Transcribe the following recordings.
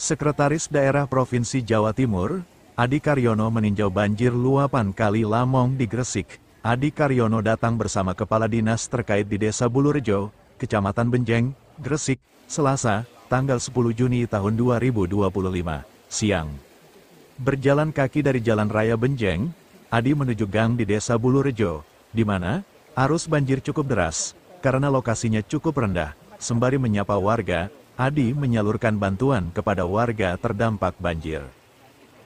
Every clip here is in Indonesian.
Sekretaris Daerah Provinsi Jawa Timur, Adi Karyono meninjau banjir luapan Kali Lamong di Gresik. Adi Karyono datang bersama Kepala Dinas terkait di Desa Bulurejo, Kecamatan Benjeng, Gresik, Selasa, tanggal 10 Juni tahun 2025, siang. Berjalan kaki dari Jalan Raya Benjeng, Adi menuju gang di Desa Bulurejo, di mana arus banjir cukup deras, karena lokasinya cukup rendah. Sembari menyapa warga, Adi menyalurkan bantuan kepada warga terdampak banjir.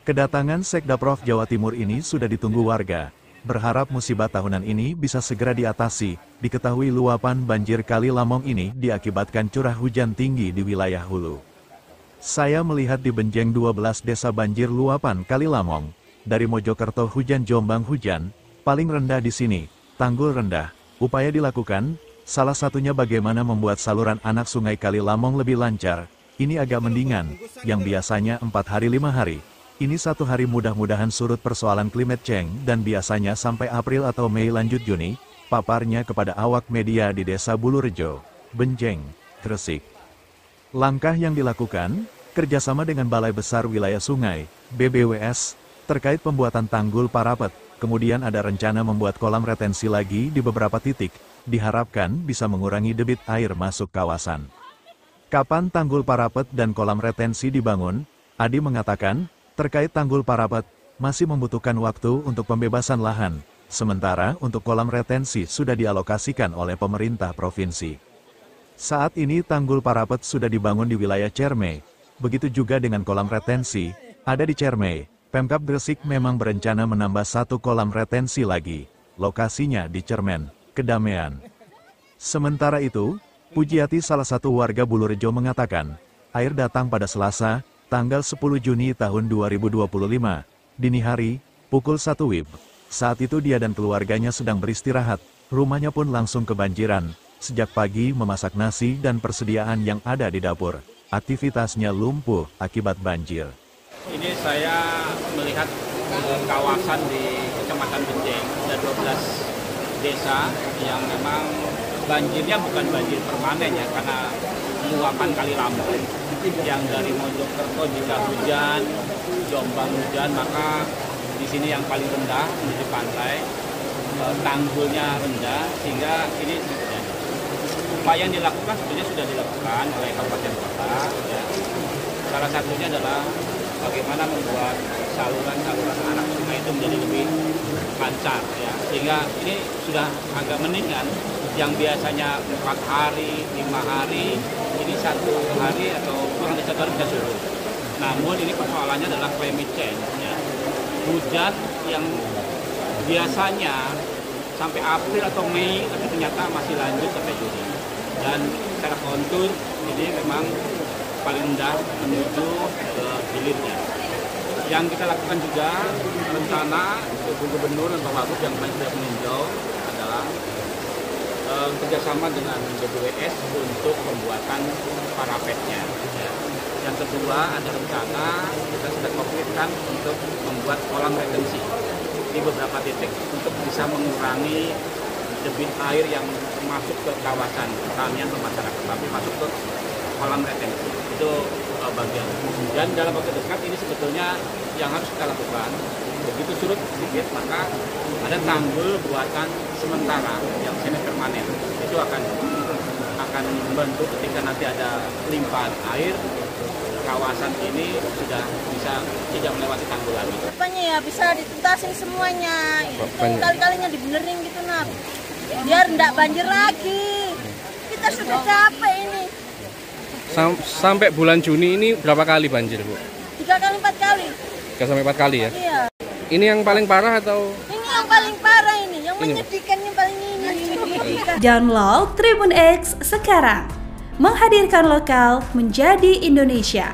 Kedatangan Sekdaprov Jawa Timur ini sudah ditunggu warga, berharap musibah tahunan ini bisa segera diatasi. Diketahui luapan banjir Kali Lamong ini diakibatkan curah hujan tinggi di wilayah hulu. Saya melihat di Benjeng 12 desa banjir luapan Kali Lamong. Dari Mojokerto hujan, Jombang hujan, paling rendah di sini, Tanggul rendah. Upaya dilakukan, salah satunya bagaimana membuat saluran anak sungai Kali Lamong lebih lancar. Ini agak mendingan, yang biasanya 4 hari 5 hari. Ini 1 hari, mudah-mudahan surut persoalan climate change dan biasanya sampai April atau Mei lanjut Juni, paparnya kepada awak media di Desa Bulurejo, Benjeng, Gresik. Langkah yang dilakukan, kerjasama dengan Balai Besar Wilayah Sungai, BBWS, terkait pembuatan tanggul parapet, kemudian ada rencana membuat kolam retensi lagi di beberapa titik, diharapkan bisa mengurangi debit air masuk kawasan. Kapan tanggul parapet dan kolam retensi dibangun? Adi mengatakan, terkait tanggul parapet, masih membutuhkan waktu untuk pembebasan lahan, sementara untuk kolam retensi sudah dialokasikan oleh pemerintah provinsi. Saat ini tanggul parapet sudah dibangun di wilayah Cermai, begitu juga dengan kolam retensi, ada di Cermai. Pemkab Gresik memang berencana menambah 1 kolam retensi lagi, lokasinya di Cermen, Kedamaian. Sementara itu, Pujiati, salah satu warga Bulurejo, mengatakan, air datang pada Selasa, tanggal 10 Juni tahun 2025, dini hari, pukul 1 WIB. Saat itu dia dan keluarganya sedang beristirahat, rumahnya pun langsung kebanjiran. Sejak pagi memasak nasi dan persediaan yang ada di dapur, aktivitasnya lumpuh akibat banjir. Ini saya melihat kawasan di Kecamatan Benjeng, ada 12 desa yang memang banjirnya bukan banjir permanen ya, karena luapan Kali Lamong yang dari Mojokerto jika hujan, Jombang hujan, maka di sini yang paling rendah menuju pantai, tanggulnya rendah, sehingga ini upaya yang dilakukan sebenarnya sudah dilakukan oleh kabupaten kota. Ya. Salah satunya adalah bagaimana membuat saluran-saluran anak sungai itu menjadi lebih lancar, ya. Sehingga ini sudah agak mendingan, yang biasanya 4 hari, 5 hari, ini 1 hari atau kurang dari 1 hari bisa surut. Namun ini persoalannya adalah climate change, ya. Hujan yang biasanya sampai April atau Mei, tapi ternyata masih lanjut sampai Juni. Dan secara kontur ini memang paling rendah menuju ke hilirnya. Yang kita lakukan juga rencana Gubernur dan Pak Wagub yang kemarin sudah meninjau adalah kerjasama dengan BBWS untuk pembuatan parapetnya. Ya. Yang kedua ada rencana kita sudah konkretkan untuk membuat kolam retensi di beberapa titik untuk bisa mengurangi debit air yang masuk ke kawasan pertanian atau masyarakat, tapi masuk ke kolam retensi. Itu bagian. Dan dalam waktu dekat ini sebetulnya yang harus kita lakukan, begitu surut sedikit maka ada tanggul buatan sementara yang semi permanen. Itu akan membantu ketika nanti ada limpahan air, kawasan ini sudah bisa tidak melewati tanggul lagi. Rupanya ya bisa dituntasin semuanya, kali-kalinya dibenerin gitu nak, biar tidak banjir lagi. Kita sudah capek ini. Sampai bulan Juni ini berapa kali banjir, Bu? 3 kali 4 kali. 3 sampai 4 kali ya? Iya. Ini yang paling parah atau? Ini yang paling parah ini, yang menyedihkan yang paling ini. Download Tribun X sekarang. Menghadirkan lokal menjadi Indonesia.